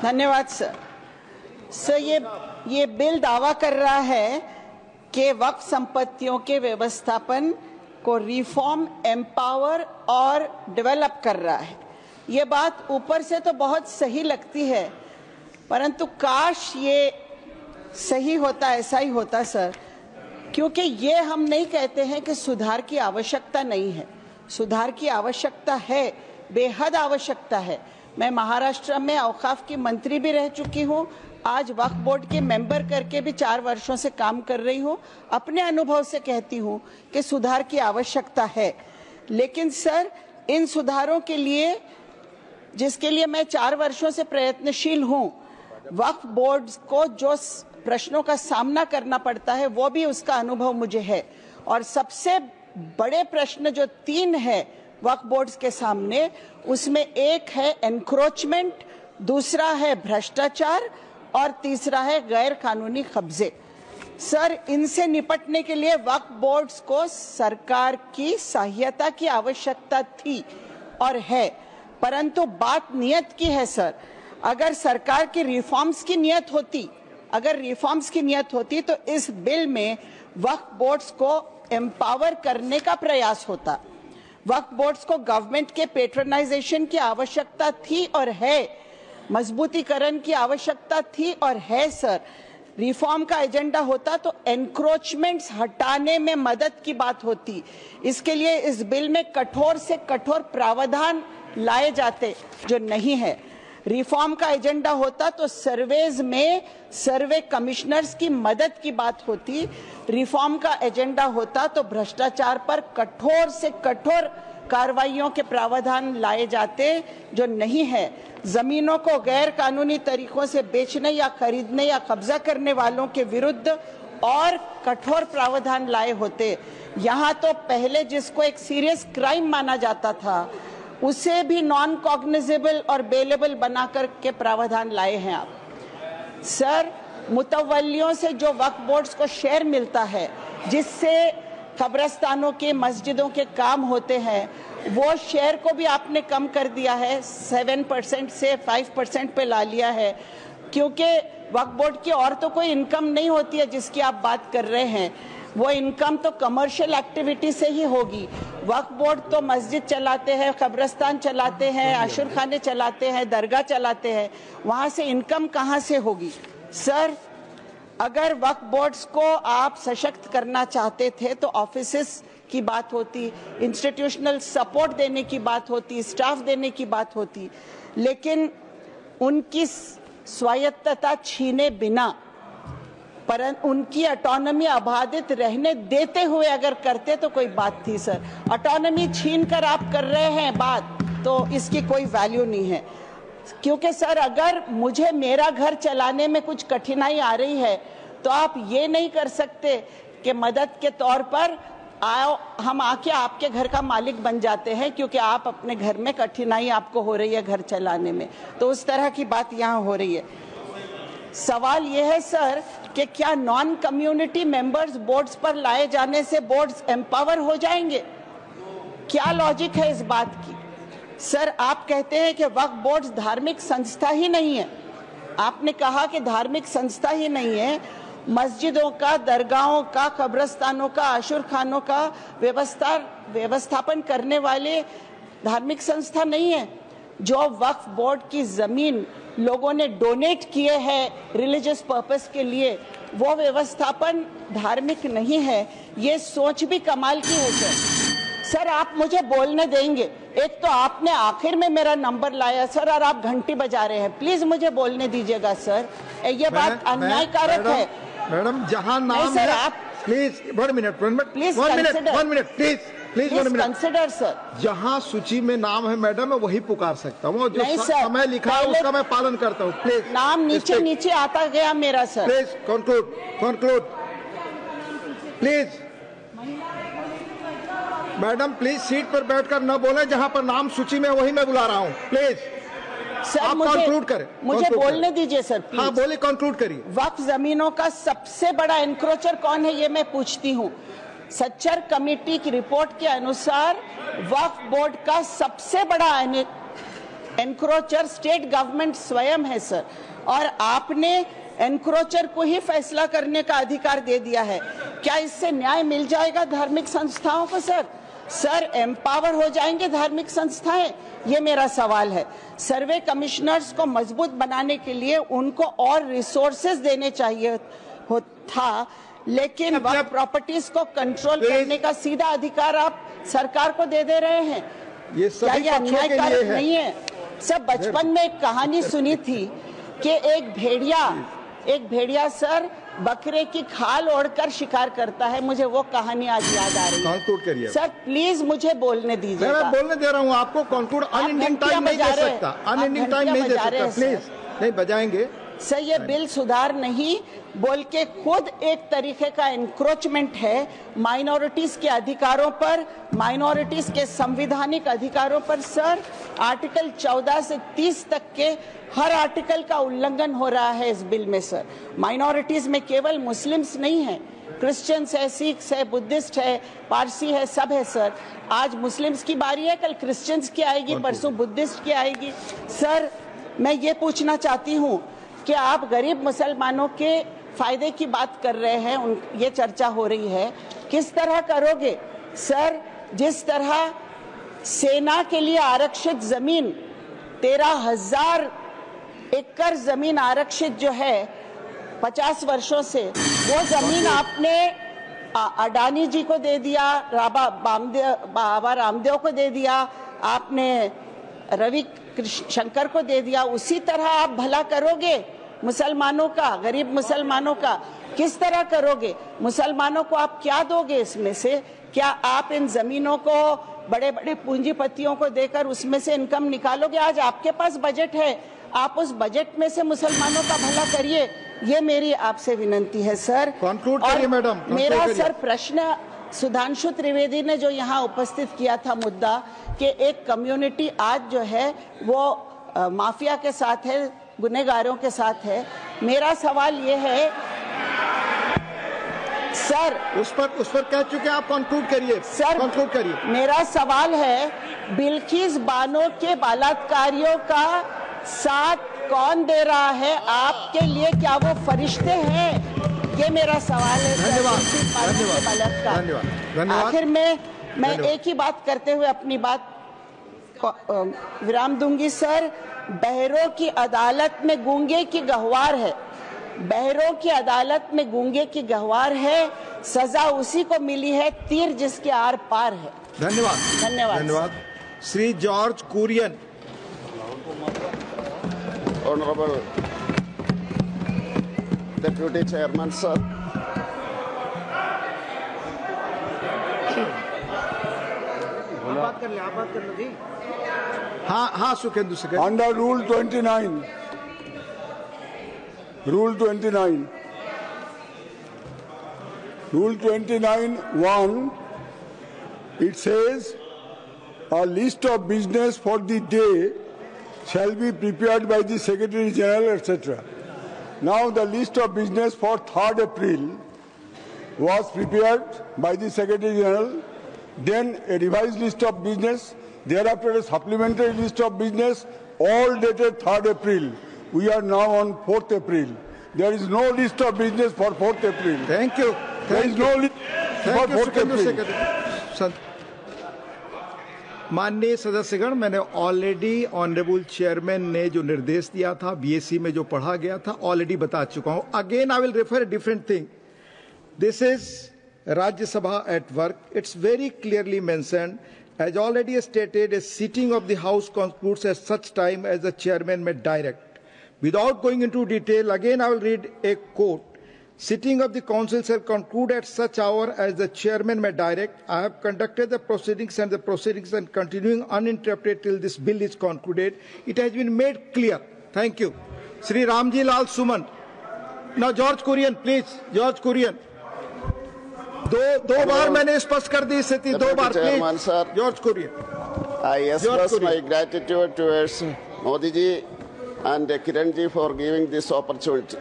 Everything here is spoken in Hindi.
धन्यवाद सर। सर, ये बिल दावा कर रहा है कि वक्फ संपत्तियों के व्यवस्थापन को रिफॉर्म, एम्पावर और डेवलप कर रहा है। ये बात ऊपर से तो बहुत सही लगती है, परंतु काश ये सही होता, ऐसा ही होता सर, क्योंकि ये हम नहीं कहते हैं कि सुधार की आवश्यकता नहीं है। सुधार की आवश्यकता है, बेहद आवश्यकता है। मैं महाराष्ट्र में औकाफ की मंत्री भी रह चुकी हूँ, आज वक्फ बोर्ड के मेंबर करके भी 4 वर्षों से काम कर रही हूँ। अपने अनुभव से कहती हूँ कि सुधार की आवश्यकता है, लेकिन सर इन सुधारों के लिए, जिसके लिए मैं 4 वर्षों से प्रयत्नशील हूँ, वक्फ बोर्ड को जो प्रश्नों का सामना करना पड़ता है वो भी उसका अनुभव मुझे है। और सबसे बड़े प्रश्न जो 3 है वक्फ बोर्ड्स के सामने, उसमें एक है एनक्रोचमेंट, दूसरा है भ्रष्टाचार और तीसरा है गैर कानूनी कब्जे। सर, इनसे निपटने के लिए वक्फ बोर्ड्स को सरकार की सहायता की आवश्यकता थी और है, परंतु बात नियत की है सर। अगर सरकार की रिफॉर्म्स की नियत होती तो इस बिल में वक्फ बोर्ड्स को एम्पावर करने का प्रयास होता। वक्फ बोर्ड्स को गवर्नमेंट के पेट्रोनाइजेशन की आवश्यकता थी और है, मजबूतीकरण की आवश्यकता थी और है सर। रिफॉर्म का एजेंडा होता तो एनक्रोचमेंट्स हटाने में मदद की बात होती। इसके लिए इस बिल में कठोर से कठोर प्रावधान लाए जाते, जो नहीं है। रिफॉर्म का एजेंडा होता तो सर्वेज में सर्वे कमिश्नर्स की मदद की बात होती। रिफॉर्म का एजेंडा होता तो भ्रष्टाचार पर कठोर से कठोर कार्रवाइयों के प्रावधान लाए जाते, जो नहीं है। जमीनों को गैर कानूनी तरीकों से बेचने या खरीदने या कब्जा करने वालों के विरुद्ध और कठोर प्रावधान लाए होते। यहाँ तो पहले जिसको एक सीरियस क्राइम माना जाता था, उसे भी नॉन कॉग्निजेबल और बेलेबल बनाकर के प्रावधान लाए हैं आप। सर, मुतवल्लियों से जो वक्फ बोर्ड्स को शेयर मिलता है, जिससे कब्रस्तानों के, मस्जिदों के काम होते हैं, वो शेयर को भी आपने कम कर दिया है, 7% से 5% पे ला लिया है, क्योंकि वक्फ बोर्ड की और तो कोई इनकम नहीं होती है जिसकी आप बात कर रहे हैं। वो इनकम तो कमर्शियल एक्टिविटी से ही होगी। वक्फ बोर्ड तो मस्जिद चलाते हैं, कब्रस्तान चलाते हैं, आशुर खाने चलाते हैं, दरगाह चलाते हैं, वहाँ से इनकम कहाँ से होगी? सर, अगर वक्फ बोर्ड्स को आप सशक्त करना चाहते थे तो ऑफिसेस की बात होती, इंस्टीट्यूशनल सपोर्ट देने की बात होती, स्टाफ देने की बात होती, लेकिन उनकी स्वायत्तता छीने बिना, परंतु उनकी ऑटोनॉमी अबाधित रहने देते हुए अगर करते तो कोई बात थी सर। ऑटोनॉमी छीन कर आप कर रहे हैं बात, तो इसकी कोई वैल्यू नहीं है। क्योंकि सर, अगर मुझे मेरा घर चलाने में कुछ कठिनाई आ रही है तो आप ये नहीं कर सकते कि मदद के तौर पर आओ, हम आके आपके घर का मालिक बन जाते हैं क्योंकि आप अपने घर में कठिनाई आपको हो रही है घर चलाने में। तो उस तरह की बात यहाँ हो रही है। सवाल यह है सर कि क्या नॉन कम्युनिटी मेंबर्स बोर्ड्स पर लाए जाने से बोर्ड्स एम्पावर हो जाएंगे? क्या लॉजिक है इस बात की? सर, आप कहते हैं कि वक्फ बोर्ड्स धार्मिक संस्था ही नहीं है। आपने कहा कि धार्मिक संस्था ही नहीं है। मस्जिदों का, दरगाहों का, कब्रस्तानों का, आशुर खानों का व्यवस्थापन करने वाले धार्मिक संस्था नहीं है। जो वक्फ बोर्ड की जमीन लोगों ने डोनेट किए हैं रिलीजियस पर्पस के लिए, वो व्यवस्थापन धार्मिक नहीं है। ये सोच भी कमाल की है सर। आप मुझे बोलने देंगे? एक तो आपने आखिर में मेरा नंबर लाया सर, और आप घंटी बजा रहे हैं। प्लीज मुझे बोलने दीजिएगा सर, ये बात अन्यायकारक है। मैडम, जहां नाम सर, है, आप please 1 minute please consider sir. जहां सूची में नाम है मैडम, मैं वही पुकार सकता हूँ। जो समय लिखा है उसका मैं पालन करता हूँ। प्लीज, नाम नीचे आता गया मेरा sir. Please conclude please. Madam, please seat पर बैठकर न बोले, जहां पर नाम सूची में वही मैं बुला रहा हूँ। प्लीज सर, आप कंक्लूड करें। मुझे बोलने दीजिए सर, प्लीज। हाँ, बोलिए, कंक्लूड करिए। वक्फ जमीनों का सबसे बड़ा एनक्रोचर कौन है, ये मैं पूछती हूँ। सच्चर कमेटी की रिपोर्ट के अनुसार वक्फ बोर्ड का सबसे बड़ा एनक्रोचर स्टेट गवर्नमेंट स्वयं है सर, और आपने एनक्रोचर को ही फैसला करने का अधिकार दे दिया है। क्या इससे न्याय मिल जाएगा धार्मिक संस्थाओं को सर? सर, एम्पावर हो जाएंगे धार्मिक संस्थाएं? ये मेरा सवाल है। सर्वे कमिश्नर्स को मजबूत बनाने के लिए उनको और रिसोर्सेज देने चाहिए था, लेकिन वक्फ प्रॉपर्टीज को कंट्रोल करने का सीधा अधिकार आप सरकार को दे रहे हैं। ये क्या ये अन्यायकारक नहीं है? सब बचपन में एक कहानी सुनी थी कि एक भेड़िया सर बकरे की खाल ओढ़कर शिकार करता है। मुझे वो कहानी आज याद आ रही है। सर प्लीज मुझे बोलने दीजिए। मैं बोलने दे रहा हूँ आपको। कंक्लूड अनएंडिंग टाइम नहीं दे सकता, अनएंडिंग टाइम नहीं दे सकता। प्लीज नहीं बजाएंगे सर। ये बिल सुधार नहीं बोल के खुद एक तरीके का एनक्रोचमेंट है माइनॉरिटीज के अधिकारों पर, माइनॉरिटीज के संवैधानिक अधिकारों पर। सर, आर्टिकल 14 से 30 तक के हर आर्टिकल का उल्लंघन हो रहा है इस बिल में सर। माइनॉरिटीज में केवल मुस्लिम्स नहीं है, क्रिश्चियंस है, सिख्स है, बुद्धिस्ट है, पारसी है, सब है सर। आज मुस्लिम्स की बारी है, कल क्रिश्चियंस की आएगी, परसों बुद्धिस्ट की आएगी। सर, मैं ये पूछना चाहती हूँ कि आप गरीब मुसलमानों के फायदे की बात कर रहे हैं, ये चर्चा हो रही है, किस तरह करोगे सर? जिस तरह सेना के लिए आरक्षित जमीन 13,000 एकड़ जमीन आरक्षित जो है 50 वर्षों से, वो जमीन आपने अडानी जी को दे दिया, बाबा रामदेव को दे दिया, आपने रवि शंकर को दे दिया। उसी तरह आप भला करोगे मुसलमानों का, गरीब मुसलमानों का? किस तरह करोगे? मुसलमानों को आप क्या दोगे इसमें से? क्या आप इन जमीनों को बड़े बड़े पूंजीपतियों को देकर उसमें से इनकम निकालोगे? आज आपके पास बजट है, आप उस बजट में से मुसलमानों का भला करिए। ये मेरी आपसे विनंती है सर। कंक्लूड करिए मैडम। मेरा सर प्रश्न सुधांशु त्रिवेदी ने जो यहाँ उपस्थित किया था मुद्दा कि एक कम्युनिटी आज जो है वो माफिया के साथ है, गुनहगारों के साथ है। मेरा सवाल ये है सर, उस पर कह चुके आप। कंक्लूड करिए सर, कंक्लूड करिए। मेरा सवाल है, बिल्किस बानो के बलात्कारियों का साथ कौन दे रहा है आपके लिए? क्या वो फरिश्ते हैं? ये मेरा सवाल है। धन्यवाद। आखिर में मैं एक ही बात करते हुए अपनी बात विराम दूंगी सर। बहरों की अदालत में गूंगे की गहवार है, बहरों की अदालत में गूंगे की गहवार है, सजा उसी को मिली है तीर जिसके आर पार है। धन्यवाद। धन्यवाद। धन्यवाद। Shri George Kurian. Honourable deputy chairman sir, बात कर ले, आप बात कर लो जी। हाँ Sukhendu second. Under rule 29, Rule 29, Rule 29(1), it says, a list of business for the day shall be prepared by the Secretary General, etc. Now the list of business for 3rd April was prepared by the Secretary General, then a revised list of business, thereafter a supplementary list of business, all dated 3rd April. We are now on 4th April. There is no list of business for 4th April. Thank you. There is no list for 4th April. माननीय सदस्यगण, मैंने ऑलरेडी ऑनरेबल चेयरमैन ने जो निर्देश दिया था, बीएससी में जो पढ़ा गया था, ऑलरेडी बता चुका हूं। Again I will refer a different thing. This is Rajya Sabha at work. It's very clearly mentioned. As already stated, a sitting of the House concludes at such time as the chairman may direct. Without going into detail, again I will read a quote. Sitting of the council shall conclude at such hour as the chairman may direct. I have conducted the proceedings and the proceedings and continuing uninterrupted till this bill is concluded. It has been made clear. Thank you. Shri Ramji Lal Suman. Now George Kurian, please. George Kurian. दो बार मैंने स्पष्ट कर दी स्थिति, 2 बार please. George Kurian. I express my gratitude towards Modi ji and Kiran ji for giving this opportunity.